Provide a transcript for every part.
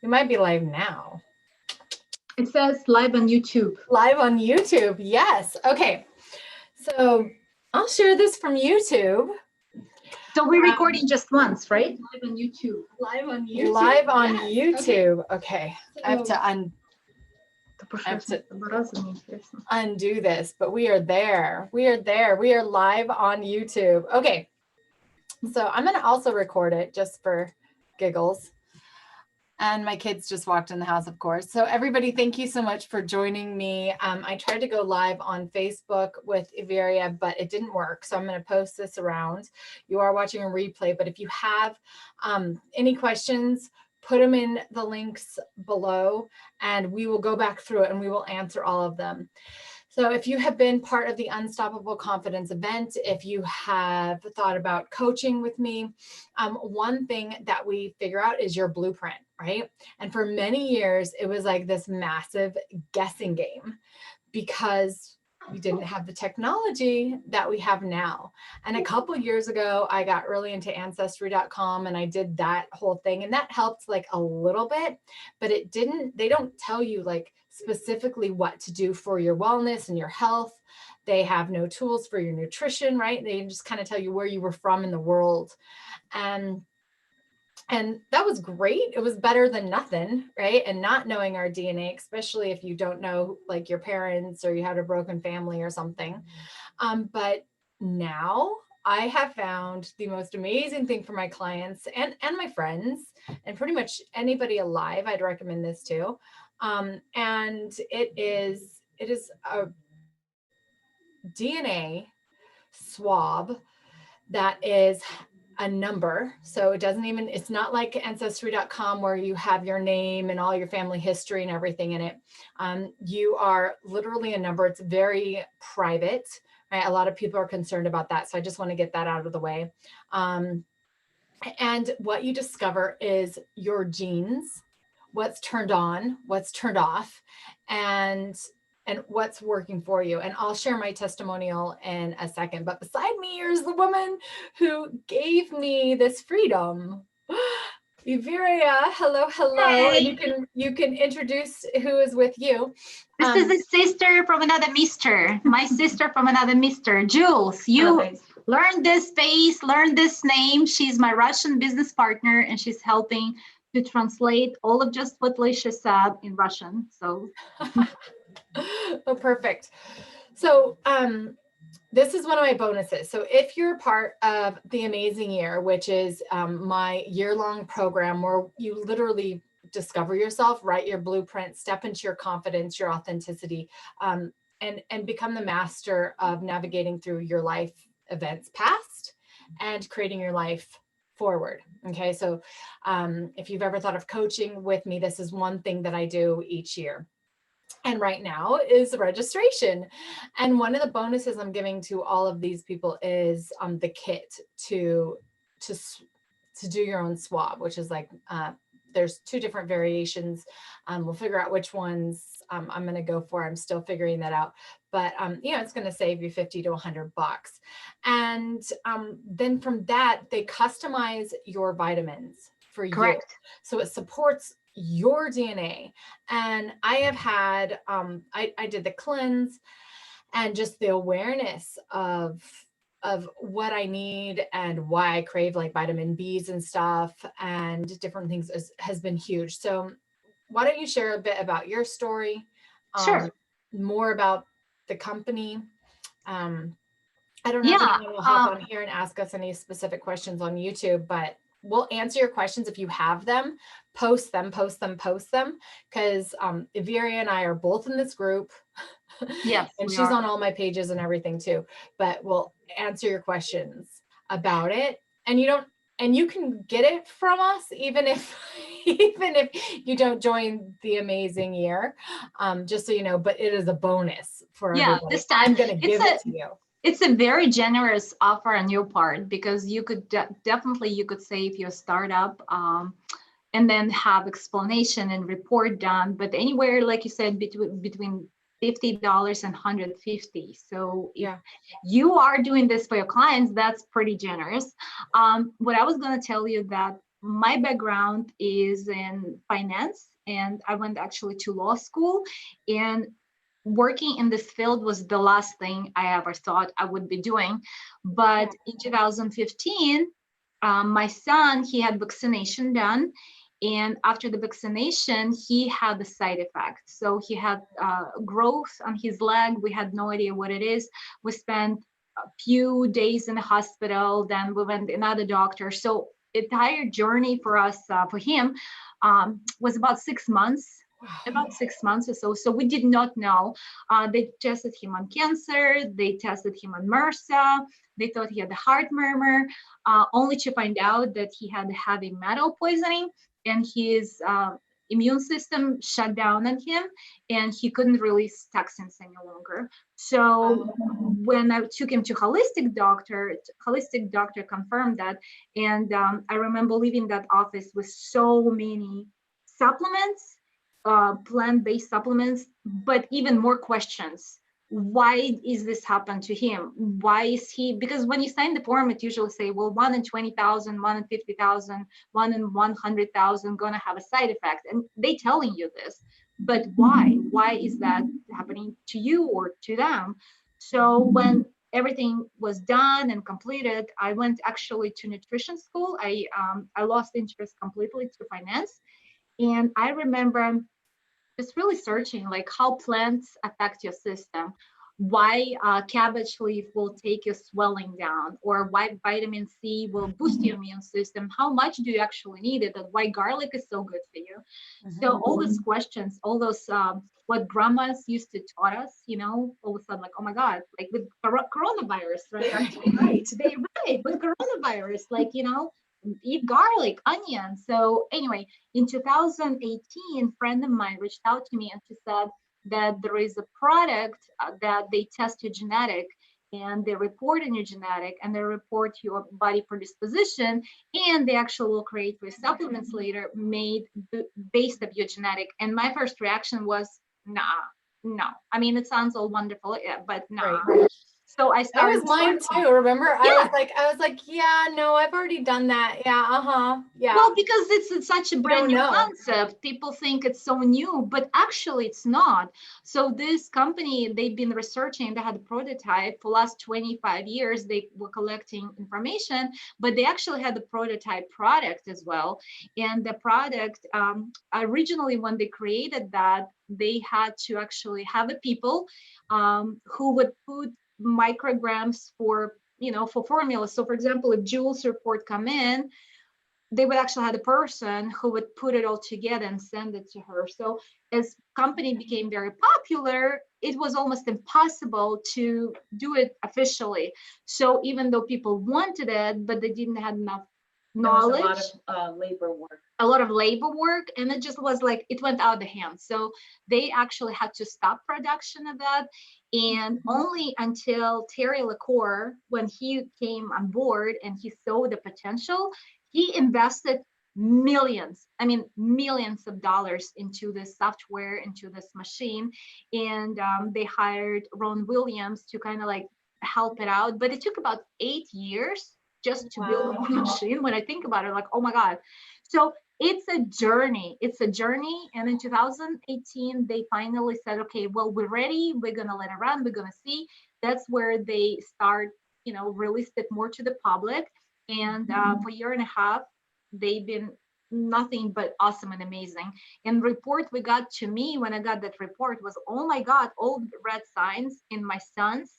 We might be live now. It says live on YouTube. Live on YouTube. Yes. Okay. So I'll share this from YouTube. So we're recording just once, right? Live on YouTube. Live on YouTube. Live on YouTube. Okay. I have to undo this, but we are there. We are there. We are live on YouTube. Okay. So I'm going to also record it just for giggles. And my kids just walked in the house, of course. So everybody, thank you so much for joining me. I tried to go live on Facebook with Iveria, but it didn't work. So I'm going to post this around. You are watching a replay, but if you have any questions, put them in the links below and we will go back through it and we will answer all of them. So if you have been part of the Unstoppable Confidence event, if you have thought about coaching with me, one thing that we figure out is your blueprint, right? And for many years, it was like this massive guessing game because we didn't have the technology that we have now. And a couple years ago, I got really into ancestry.com and I did that whole thing. And that helped like a little bit, but they don't tell you like specifically what to do for your wellness and your health. They have no tools for your nutrition, right? They just kind of tell you where you were from in the world. And that was great. It was better than nothing, right? And not knowing our DNA, especially if you don't know like your parents or you had a broken family or something. But now I have found the most amazing thing for my clients and my friends and pretty much anybody alive. I'd recommend this too. And it is a DNA swab that is a number. So it's not like ancestry.com where you have your name and all your family history and everything in it. You are literally a number. It's very private, right? A lot of people are concerned about that. So I just want to get that out of the way. And what you discover is your genes, what's turned on, what's turned off, and what's working for you. And I'll share my testimonial in a second. But beside me, here's the woman who gave me this freedom. Iveria, hello. Hey. And you can introduce who is with you. This is a sister from another mister. My sister from another mister. Jules, you learn this face, learn this name. She's my Russian business partner and she's helping to translate all of just what Lisha said in Russian. So oh, perfect. So this is one of my bonuses. So if you're part of the Amazing Year, which is my year-long program where you literally discover yourself, write your blueprint, step into your confidence, your authenticity, and become the master of navigating through your life events past and creating your life forward. Okay. So if you've ever thought of coaching with me, this is one thing that I do each year. And right now is registration. And one of the bonuses I'm giving to all of these people is the kit to do your own swab, which is like, there's 2 different variations. We'll figure out which ones I'm going to go for. I'm still figuring that out. But, it's going to save you $50 to $100. And then from that, they customize your vitamins for correct. you. So it supports your DNA. And I have had, I did the cleanse and just the awareness of what I need and why I crave like vitamin B's and stuff and different things has been huge. So why don't you share a bit about your story? Sure. More about the company. I don't know if anyone will hop on here and ask us any specific questions on YouTube, but we'll answer your questions if you have them. Post them, because Iveria and I are both in this group. Yes, and she's on all my pages and everything too. But we'll answer your questions about it. And you can get it from us even if you don't join the Amazing Year. Just so you know, but it is a bonus for everybody. This time I'm going to give it to you. It's a very generous offer on your part because you could definitely save your startup and then have explanation and report done. But anywhere, like you said, between $50 and $150. So if you are doing this for your clients, that's pretty generous. What I was going to tell you that my background is in finance, and I went actually to law school, and working in this field was the last thing I ever thought I would be doing. But in 2015, my son, he had vaccination done. And after the vaccination, he had the side effect. So he had growth on his leg. We had no idea what it is. We spent a few days in the hospital. Then we went to another doctor. So entire journey for us, for him, was about 6 months. About 6 months or so. So we did not know. They tested him on cancer. They tested him on MRSA. They thought he had a heart murmur, only to find out that he had heavy metal poisoning, and his immune system shut down on him, and he couldn't release toxins any longer. So when I took him to holistic doctor confirmed that. And I remember leaving that office with so many supplements, plant-based supplements, but even more questions. Why is this happen to him? Why is he, because when you sign the form, it usually say, well, 1 in 20,000, 1 in 50,000, 1 in 100,000 gonna have a side effect. And they telling you this, but why? Why is that happening to you or to them? So when everything was done and completed, I went actually to nutrition school. I lost interest completely to finance. And I remember just really searching like how plants affect your system, why cabbage leaf will take your swelling down, or why vitamin C will boost your immune system, how much do you actually need it, and why garlic is so good for you. So all those questions, all those what grandmas used to taught us, all of a sudden, like, oh my God, like with coronavirus, right? Right, today, right, with coronavirus, like, eat garlic, onion. So anyway, in 2018, a friend of mine reached out to me and she said that there is a product that they test your genetic, and they report in your genetic, and they report your body predisposition, and they actually will create for supplements later made based of your genetic. And my first reaction was, nah, no. I mean, it sounds all wonderful, yeah, but nah. Right. So I started. That was mine too. Remember, yeah. I was like, yeah, no, I've already done that. Yeah, yeah. Well, because it's such a brand new concept, people think it's so new, but actually it's not. So this company, they've been researching. They had a prototype for last 25 years. They were collecting information, but they actually had the prototype product as well. And the product, originally when they created that, they had to actually have the people who would put micrograms for formula. So for example, if Jules report come in, they would actually have the person who would put it all together and send it to her. So as company became very popular, it was almost impossible to do it officially. So even though people wanted it, but they didn't have enough knowledge, there was a lot of labor work, and it just was like it went out of the hand. So they actually had to stop production of that. And only until Terry LaCour, when he came on board and he saw the potential, he invested millions of dollars into this software, into this machine. And they hired Ron Williams to kind of like help it out. But it took about 8 years just to build a machine. When I think about it, like, oh my God. So it's a journey. And in 2018, they finally said, okay, well, we're ready. We're going to let it run. We're going to see. That's where they start, released it more to the public. And for a year and a half, they've been nothing but awesome and amazing. And report we got to me when I got that report was, oh my God, all red signs in my son's.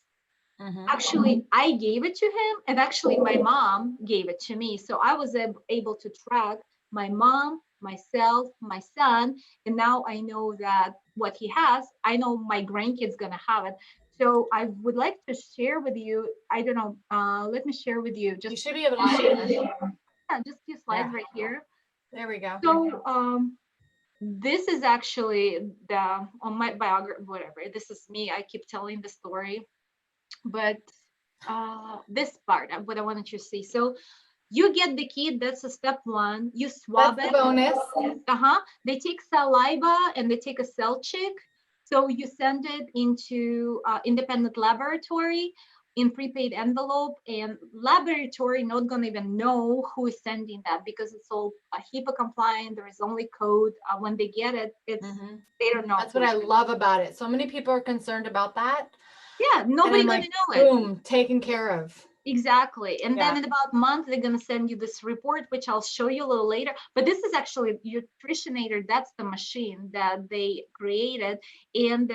Actually, I gave it to him, and actually my mom gave it to me. So I was able to track my mom, myself, my son, and now I know that what he has, I know my grandkids gonna have it. So I would like to share with you, I don't know, let me share with you. You should be able to share. Yeah, just a few slides right here. There we go. So this is actually on my biography, whatever. This is me. I keep telling the story. But this part, what I wanted you to see. So you get the kid, that's a step one. You swab that's it. Bonus. They take saliva and they take a cell check. So you send it into independent laboratory. in prepaid envelope, and laboratory not gonna even know who is sending that because it's all HIPAA compliant. There is only code. When they get it, it's they don't know. That's what I love about it. So many people are concerned about that. Yeah, nobody gonna know it. Boom, taken care of. Exactly. And then in about a month, they're going to send you this report, which I'll show you a little later. But this is actually your nutritionator. That's the machine that they created. And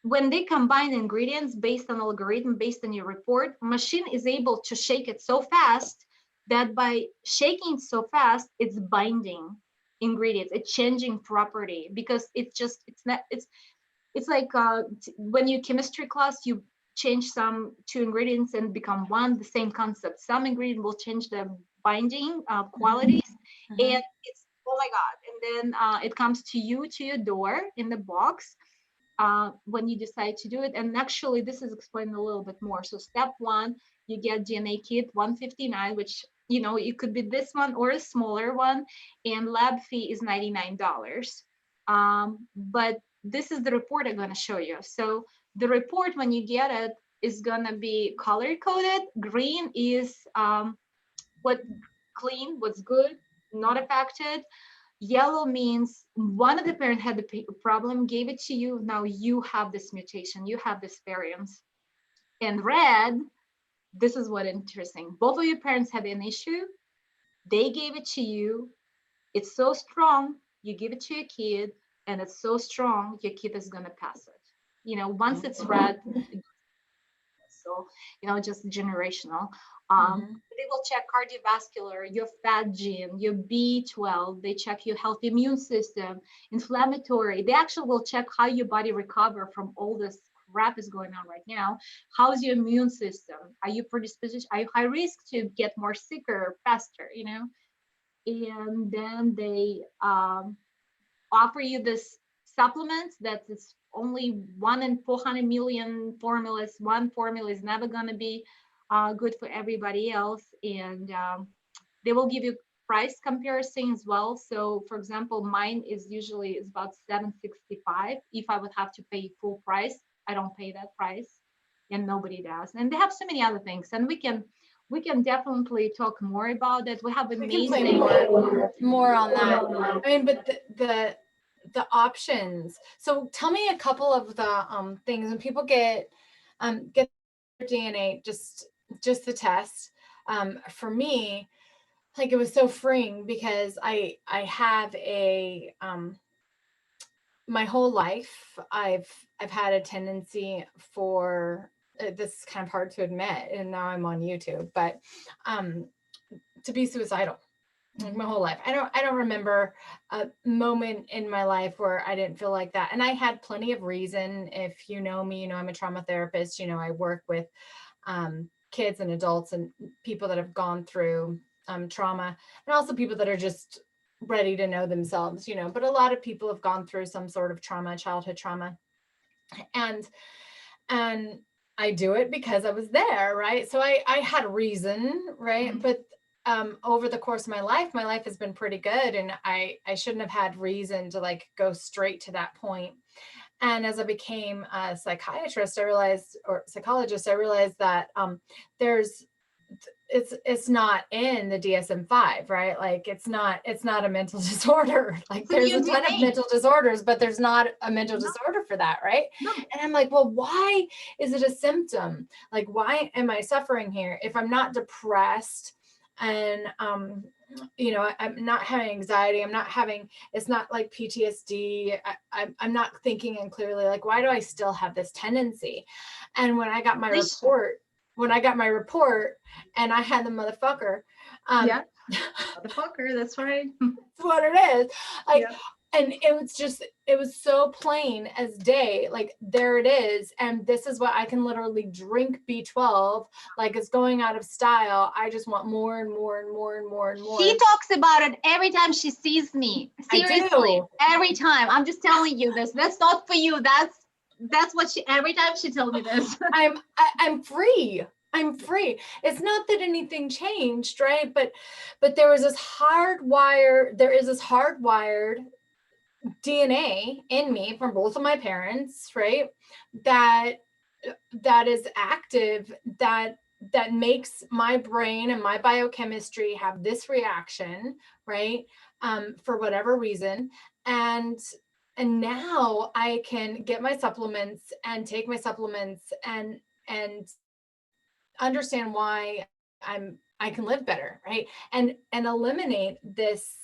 when they combine ingredients based on algorithm, based on your report, machine is able to shake it so fast that by shaking so fast, it's binding ingredients, it's changing property, because it's like when you chemistry class, you change some two ingredients and become one, the same concept. Some ingredient will change the binding qualities, and it's, oh my God. And then it comes to you, to your door in the box when you decide to do it. And actually, this is explained a little bit more. So step one, you get DNA kit 159, which, you know, it could be this one or a smaller one, and lab fee is $99. But this is the report I'm going to show you. So the report, when you get it, is going to be color coded. Green is what clean, what's good, not affected. Yellow means one of the parents had the problem, gave it to you. Now you have this mutation, you have this variant. And red, this is what interesting. Both of your parents had an issue. They gave it to you. It's so strong. You give it to your kid, and it's so strong, your kid is going to pass it. You know, once it's red, so, you know, just generational. They will check cardiovascular, your fat gene, your B12. They check your healthy immune system, inflammatory. They actually will check how your body recover from all this crap is going on right now. How's your immune system? Are you predisposition? Are you high risk to get more sicker faster? You know, and then they offer you this supplement that is only 1 in 400 million formulas. One formula is never going to be good for everybody else. And they will give you price comparison as well. So for example, mine is about $765. If I would have to pay full price, I don't pay that price, and nobody does. And they have so many other things, and we can definitely talk more about it. We have amazing more on that. I mean, but the options. So tell me a couple of the things when people get their DNA, just the test. For me, like, it was so freeing because I have a my whole life I've had a tendency for this is kind of hard to admit, and now I'm on YouTube, but to be suicidal. Like my whole life. I don't remember a moment in my life where I didn't feel like that. And I had plenty of reason. If you know me, you know I'm a trauma therapist. You know, I work with kids and adults and people that have gone through trauma, and also people that are just ready to know themselves, you know, but a lot of people have gone through some sort of trauma, childhood trauma. And I do it because I was there, right? So I had a reason, right? But over the course of my life has been pretty good, and I shouldn't have had reason to like go straight to that point. And as I became a psychiatrist, or psychologist, I realized that it's not in the DSM-5, right? Like it's not a mental disorder. Like there's a ton of mental disorders, but there's not a mental disorder for that, right? No. And I'm like, well, why is it a symptom? Like, why am I suffering here? If I'm not depressed and you know, I'm not having anxiety, it's not like PTSD, I'm not thinking and clearly, like, why do I still have this tendency? And when I got my report and I had the motherfucker. Motherfucker, that's right. That's what it is. Like, and it was so plain as day. Like, there it is. And this is what I can literally drink B12. Like, it's going out of style. I just want more and more and more and more and more. She talks about it every time she sees me. Seriously, every time. I'm just telling you this. That's not for you. That's what every time she tells me this. I'm free. I'm free. It's not that anything changed, right? But there is this hardwired DNA in me from both of my parents, right? That that is active, that makes my brain and my biochemistry have this reaction, right? For whatever reason. And now I can get my supplements and take my supplements and understand why I can live better, right? And eliminate this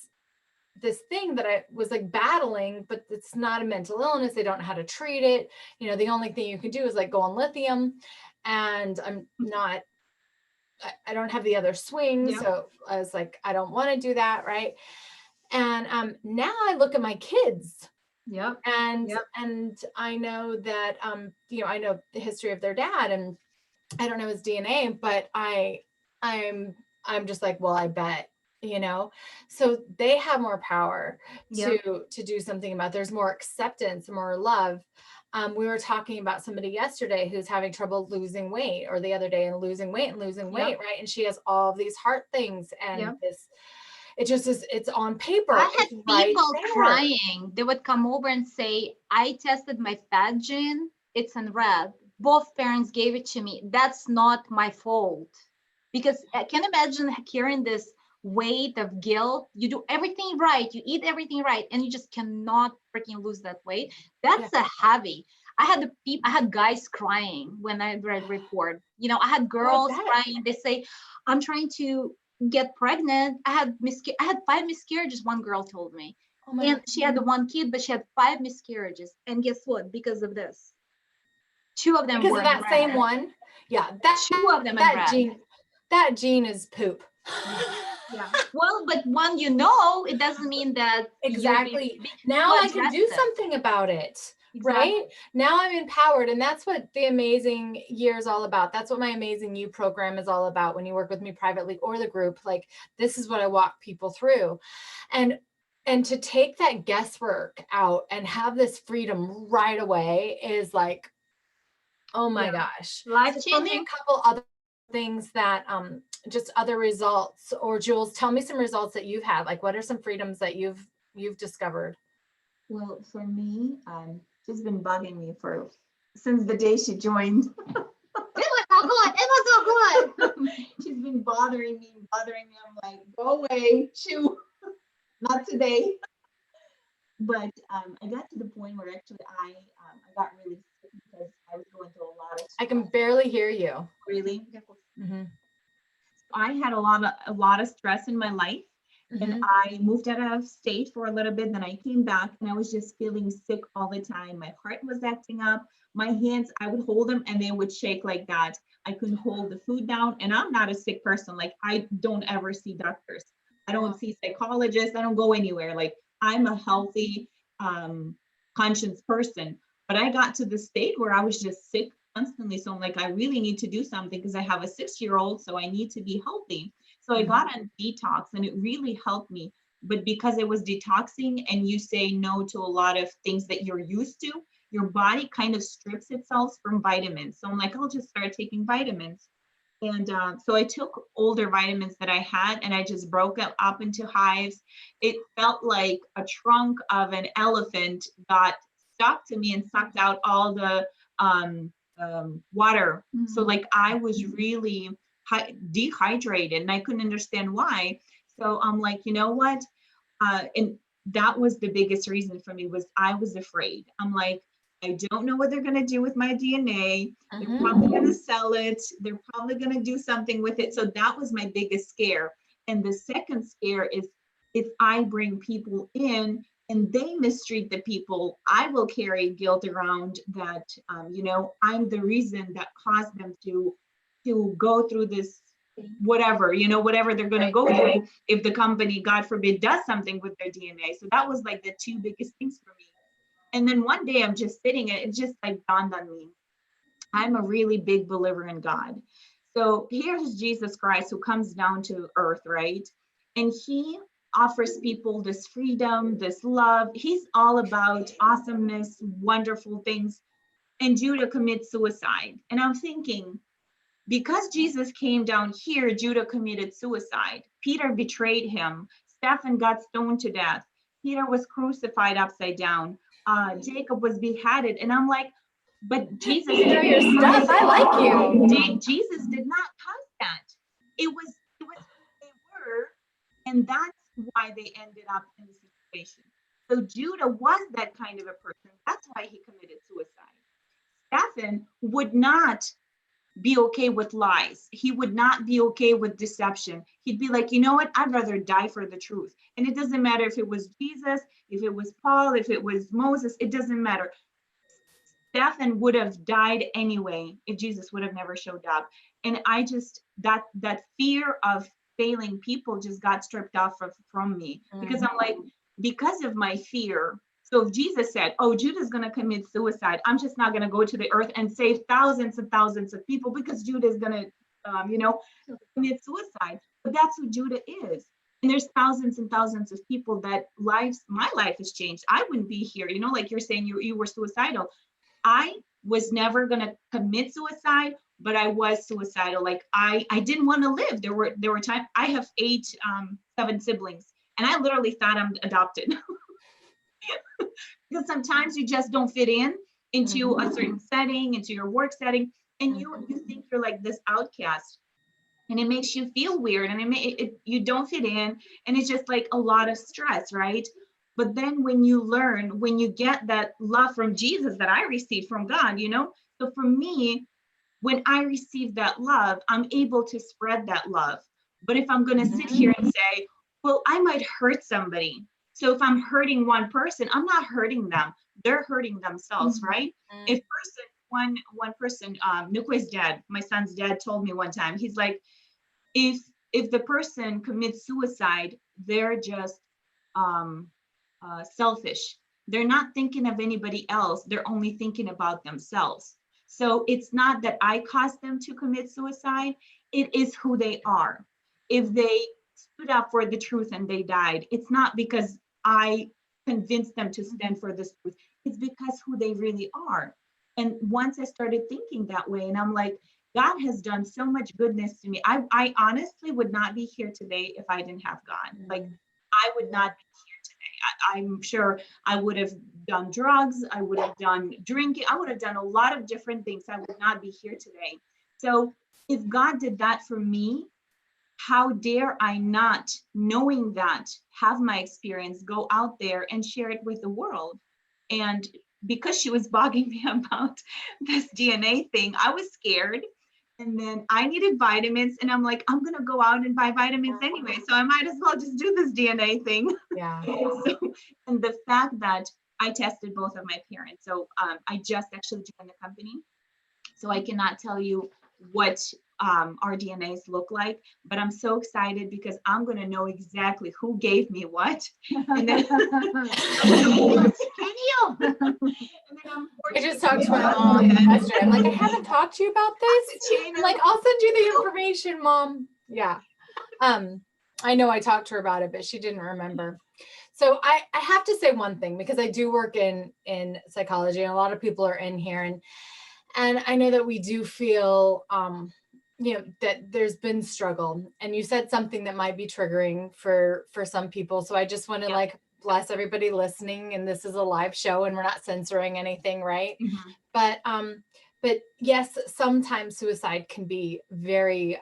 thing that I was like battling, but it's not a mental illness. They don't know how to treat it. You know, the only thing you can do is like go on lithium, and I don't have the other swing. Yep. So I was like, I don't want to do that, right? And now I look at my kids, Yep. and Yep. I know that you know, I know the history of their dad, and I don't know his DNA, but I'm just like, well, I bet, you know. So they have more power Yep. to do something about. There's more acceptance, more love. We were talking about somebody yesterday who's having trouble losing weight, or the other day, and losing weight, Yep. right? And she has all of these heart things, and Yep. this, it just is, it's on paper, I had it's right people there. crying. They would come over and say, I tested my fat gene, it's in red. Both parents gave it to me. That's not my fault. Because I can imagine carrying this weight of guilt. You do everything right, you eat everything right, and you just cannot freaking lose that weight. That's a heavy. I had guys crying when I read report. You know, I had girls crying. They say, I'm trying to get pregnant. I had 5 miscarriages, one girl told me. Oh my And God. she had the 1 kid, but she had 5 miscarriages. And guess what? Because of this. 2 of them Because were of in that same red. one. Yeah, that 2 of them in red. that gene is poop. Yeah. Well, but when you know, it doesn't mean that Exactly. Now I can do something about it. Exactly. Right? Now I'm empowered. And that's what the Amazing Year is all about. That's what my Amazing You program is all about. When you work with me privately or the group, like, this is what I walk people through. And to take that guesswork out and have this freedom right away is like, oh my gosh. Life So tell me changing. a couple other things that just other results, or Jules, tell me some results that you've had. Like, what are some freedoms that you've discovered? Well, for me, she's been bugging me since the day she joined. It was so good. It was so good. She's been bothering me. I'm like, go away, chew. Not today. But I got to the point where actually I got really sick because I was going through a lot of stress. I can barely hear you. Really? Mm-hmm. I had a lot of stress in my life. And I moved out of state for a little bit. Then I came back and I was just feeling sick all the time. My heart was acting up. My hands, I would hold them and they would shake like that. I couldn't hold the food down. And I'm not a sick person. Like, I don't ever see doctors. I don't see psychologists. I don't go anywhere. Like, I'm a healthy, conscious person. But I got to the state where I was just sick constantly. So I'm like, I really need to do something because I have a 6-year-old. So I need to be healthy. So I got on detox and it really helped me. But because it was detoxing and you say no to a lot of things that you're used to, your body kind of strips itself from vitamins. So I'm like, I'll just start taking vitamins. And so I took older vitamins that I had and I just broke it up into hives. It felt like a trunk of an elephant got stuck to me and sucked out all the water. So like I was really dehydrated and I couldn't understand why. So I'm like, you know what? And that was the biggest reason for me was I was afraid. I'm like, I don't know what they're going to do with my DNA. They're probably going to sell it. They're probably going to do something with it. So that was my biggest scare. And the second scare is if I bring people in and they mistreat the people, I will carry guilt around that, you know, I'm the reason that caused them to go through this, whatever, you know, whatever they're going to go through if the company, God forbid, does something with their DNA. So that was like the 2 biggest things for me. And then one day I'm just sitting and it just like dawned on me. I'm a really big believer in God. So here's Jesus Christ who comes down to earth, right? And he offers people this freedom, this love. He's all about awesomeness, wonderful things. And Judah commits suicide. And I'm thinking, because Jesus came down here, Judah committed suicide. Peter betrayed him. Stephen got stoned to death. Peter was crucified upside down. Jacob was beheaded. And I'm like, But Jesus, You know your stuff. I like you. Jesus did not cause that. It was who they were, and that's why they ended up in the situation. So Judah was that kind of a person. That's why he committed suicide. Stephen would not be okay with lies. He would not be okay with deception. He'd be like, you know what? I'd rather die for the truth. And it doesn't matter if it was Jesus, if it was Paul, if it was Moses, it doesn't matter. Stephen would have died anyway if Jesus would have never showed up. And I just, that fear of failing people just got stripped off from me, because I'm like, because of my fear. So if Jesus said, oh, Judah's going to commit suicide, I'm just not going to go to the earth and save thousands and thousands of people because Judah is going to, commit suicide. But that's who Judah is. And there's thousands and thousands of people that my life has changed. I wouldn't be here, like you're saying you were suicidal. I was never going to commit suicide, but I was suicidal. Like I didn't want to live. There were times. I have 7 siblings, and I literally thought I'm adopted. Because sometimes you just don't fit into a certain setting, into your work setting, and you think you're like this outcast, and it makes you feel weird, and you don't fit in, and it's just like a lot of stress, right? But then when you get that love from Jesus that I received from God, so for me, when I receive that love, I'm able to spread that love. But if I'm going to sit here and say, well, I might hurt somebody. So if I'm hurting one person, I'm not hurting them. They're hurting themselves, right? If one person, Nuku's dad, my son's dad, told me one time, he's like, if the person commits suicide, they're just selfish. They're not thinking of anybody else. They're only thinking about themselves. So it's not that I caused them to commit suicide. It is who they are. If they stood up for the truth and they died, it's not because I convinced them to stand for this truth. It's because who they really are. And once I started thinking that way, and I'm like, God has done so much goodness to me. I honestly would not be here today if I didn't have God. Like, I would not be here today. I'm sure I would have done drugs. I would have done drinking. I would have done a lot of different things. I would not be here today. So if God did that for me, how dare I not, knowing that, have my experience, go out there and share it with the world? And because she was bugging me about this DNA thing, I was scared. And then I needed vitamins, and I'm like, I'm gonna go out and buy vitamins anyway, so I might as well just do this DNA thing. Yeah. And the fact that I tested both of my parents, so I just actually joined the company, so I cannot tell you what our DNAs look like, but I'm so excited because I'm going to know exactly who gave me what. And then, I just talked to my mom yesterday. I'm like, I haven't talked to you about this. I'm like, I'll send you the information, Mom. Yeah. I know I talked to her about it, but she didn't remember. So I have to say one thing, because I do work in psychology, and a lot of people are in here, and I know that we do feel, that there's been struggle, and you said something that might be triggering for some people. So I just want to bless everybody listening. And this is a live show, and we're not censoring anything, right? But yes, sometimes suicide can be very,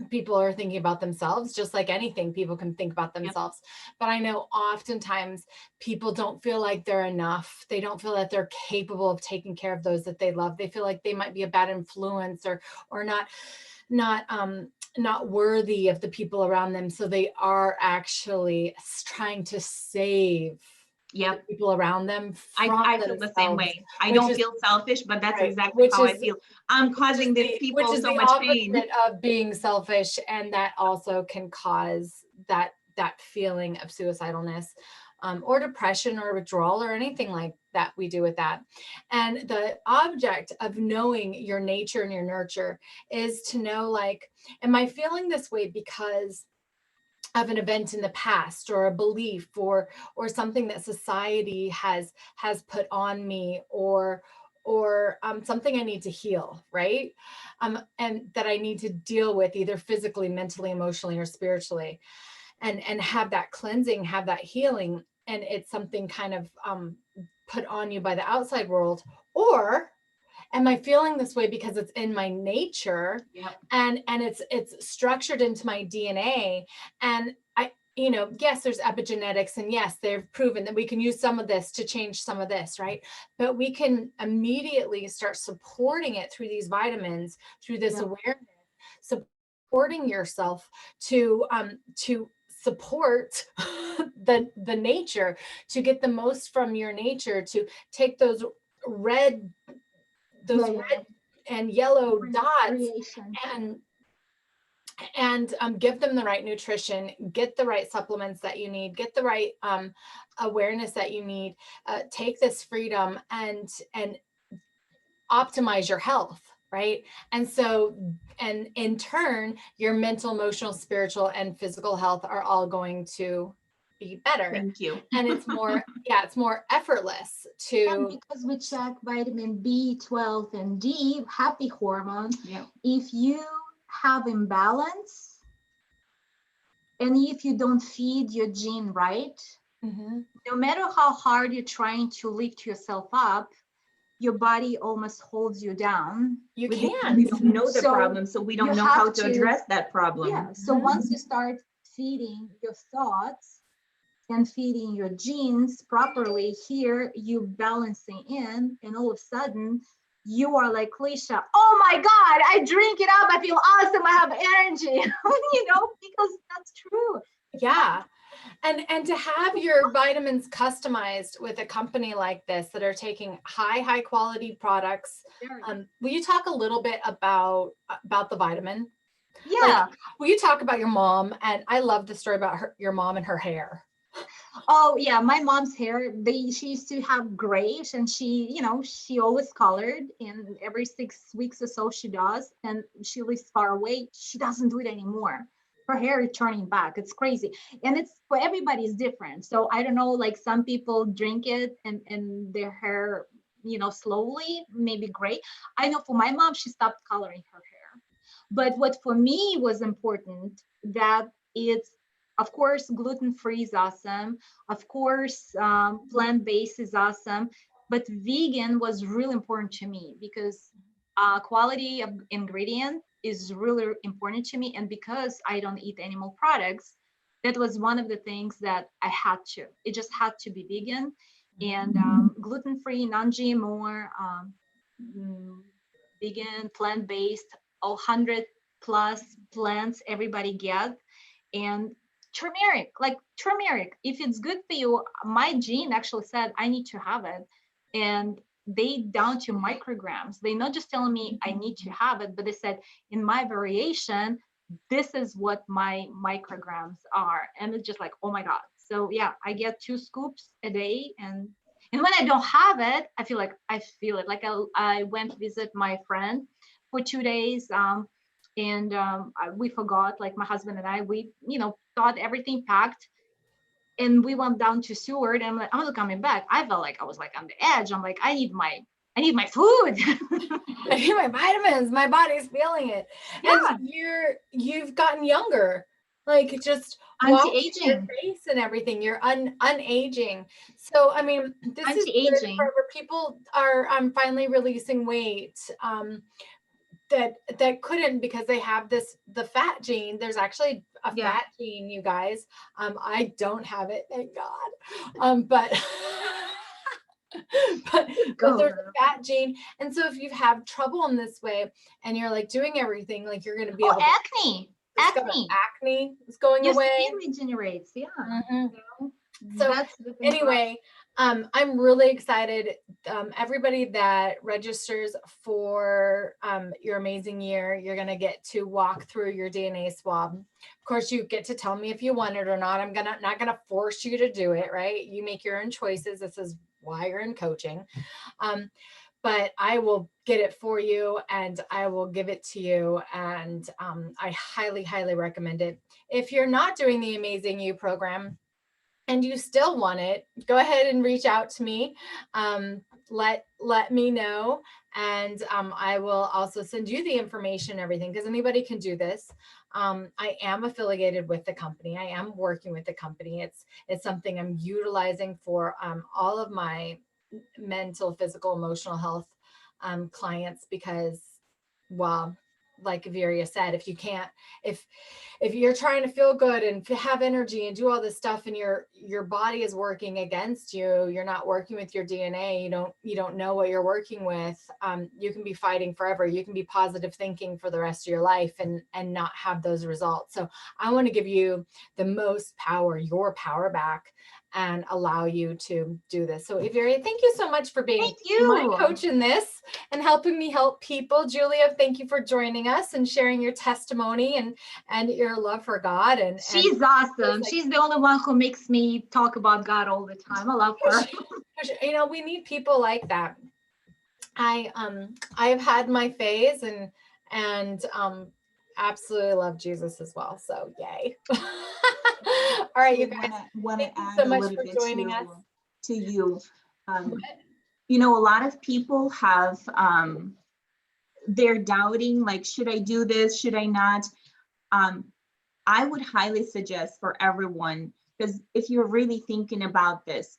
people are thinking about themselves, just like anything, people can think about themselves. But I know oftentimes people don't feel like they're enough. They don't feel that they're capable of taking care of those that they love. They feel like they might be a bad influence, or not worthy of the people around them. So they are actually trying to save the people around them. I feel the same way. I don't feel selfish, but that's exactly how I feel. I'm causing these people so much pain. Of being selfish, and that also can cause that feeling of suicidalness, or depression, or withdrawal, or anything like that we do with that. And the object of knowing your nature and your nurture is to know, like, am I feeling this way because of an event in the past, or a belief, or something that society has put on me, or something I need to heal, right? And that I need to deal with, either physically, mentally, emotionally, or spiritually, and have that cleansing, have that healing. And it's something kind of put on you by the outside world, or am I feeling this way because it's in my nature, Yep. and it's structured into my DNA, and yes, there's epigenetics, and yes, they've proven that we can use some of this to change some of this, right? But we can immediately start supporting it through these vitamins, through this awareness, supporting yourself to support the nature, to get the most from your nature, to take those red and yellow dots and give them the right nutrition, get the right supplements that you need, get the right awareness that you need, take this freedom and optimize your health, right? And so, and in turn, your mental, emotional, spiritual, and physical health are all going to be better. Thank you. And it's more, it's more effortless to. And because we check vitamin B12 and D, happy hormone. Yeah. If you have imbalance, and if you don't feed your gene right, no matter how hard you're trying to lift yourself up, your body almost holds you down. You can't. We don't know the problem, so we don't know how to address that problem. Yeah. So once you start feeding your thoughts and feeding your genes properly, here you balancing in, and all of a sudden you are like Leisha, oh my God, I drink it up, I feel awesome, I have energy, because that's true. Yeah. And to have your vitamins customized with a company like this that are taking high quality products. Will you talk a little bit about the vitamin? Yeah. Will you talk about your mom? And I love the story about your mom and her hair. Oh yeah, my mom's hair, she used to have grayish, and she always colored, and every 6 weeks or so she does, and she lives far away. She doesn't do it anymore. Her hair is turning back. It's crazy. And it's for everybody's different. So I don't know, like some people drink it and their hair, slowly, maybe gray. I know for my mom, she stopped coloring her hair. But what for me was important, that it's, of course, gluten-free is awesome. Of course, plant-based is awesome. But vegan was really important to me, because quality of ingredient is really important to me. And because I don't eat animal products, that was one of the things that I had to. It just had to be vegan and gluten-free, non-GMO, vegan, plant-based, 100 plus plants everybody get. And turmeric, if it's good for you, my gene actually said I need to have it. And they down to micrograms. They're not just telling me I need to have it, but they said in my variation, this is what my micrograms are. And it's just like, oh my God. So yeah, I get 2 scoops a day. And when I don't have it, I feel it. Like I went to visit my friend for 2 days. We forgot, like my husband and I, we, thought everything packed. And we went down to Seward, and I'm not coming back. I felt like I was like on the edge. I'm like, I need my food. I need my vitamins. My body's feeling it. Yeah. And you've gotten younger, like just anti-aging your face and everything. You're unaging. So I mean, this is good for where people are finally releasing weight. That couldn't, because they have the fat gene. There's actually a fat gene, you guys. I don't have it, thank God. But there's a fat gene. And so if you have trouble in this way and you're like doing everything, like you're going to be able to acne is going your away. Skin regenerates. Yeah. So anyway, I'm really excited. Everybody that registers for your amazing year, you're going to get to walk through your DNA swab. Of course, you get to tell me if you want it or not. I'm not going to force you to do it, right? You make your own choices. This is why you're in coaching. But I will get it for you, and I will give it to you. And I highly, highly recommend it. If you're not doing the Amazing You program, and you still want it, go ahead and reach out to me. Let me know. And I will also send you the information and everything, because anybody can do this. I am affiliated with the company. I am working with the company. It's something I'm utilizing for all of my mental, physical, emotional health clients because, well, like Iveria said, if you can't, if you're trying to feel good and have energy and do all this stuff and your body is working against you, you're not working with your DNA, you don't know what you're working with, you can be fighting forever. You can be positive thinking for the rest of your life and not have those results. So I want to give you the most power, your power back, and allow you to do this. So Iveria, thank you so much for being Thank you. my coach in this and helping me help people. Julia, thank you for joining us and sharing your testimony and your love for God. And She's awesome. She's the only one who makes me talk about God all the time. I love her. You know, we need people like that. I've had my phase and absolutely love Jesus as well. So yay. All right, you guys. Want to Thank you add so a much little for bit joining us. to you. You know, a lot of people have, they're doubting, like, should I do this? Should I not? I would highly suggest for everyone, because if you're really thinking about this,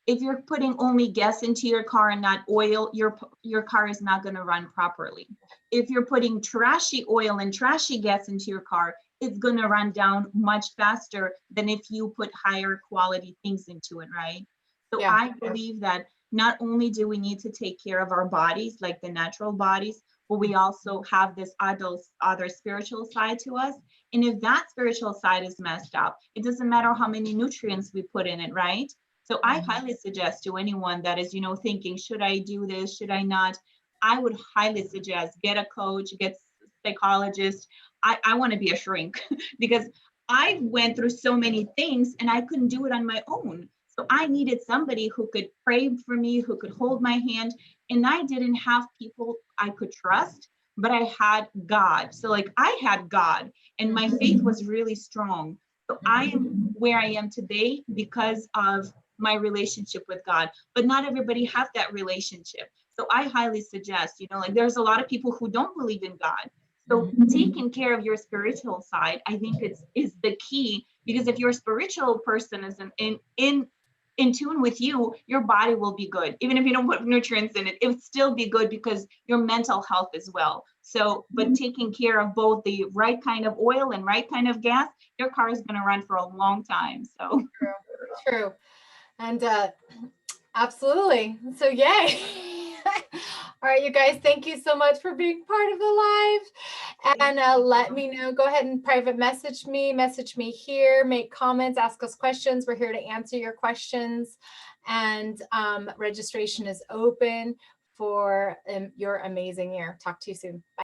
if you're putting only gas into your car and not oil, your car is not going to run properly. If you're putting trashy oil and trashy gas into your car, it's going to run down much faster than if you put higher quality things into it, right? So Yeah. I believe that not only do we need to take care of our bodies, like the natural bodies, but we also have this other spiritual side to us. And if that spiritual side is messed up, it doesn't matter how many nutrients we put in it, right? So I highly suggest to anyone that is, thinking, should I do this? Should I not? I would highly suggest get a coach, get a psychologist. I want to be a shrink because I went through so many things and I couldn't do it on my own. So I needed somebody who could pray for me, who could hold my hand. And I didn't have people I could trust, but I had God. So like I had God and my faith was really strong. So I am where I am today because of my relationship with God, but not everybody has that relationship. So I highly suggest, like there's a lot of people who don't believe in God. So taking care of your spiritual side, I think is the key, because if your spiritual person is in tune with you, your body will be good. Even if you don't put nutrients in it, it would still be good because your mental health as well. So, but taking care of both the right kind of oil and right kind of gas, your car is going to run for a long time. So True. And absolutely. So yay. All right, you guys, thank you so much for being part of the live. And let me know. Go ahead and private message me here, make comments, ask us questions. We're here to answer your questions. And registration is open for your amazing year. Talk to you soon. Bye.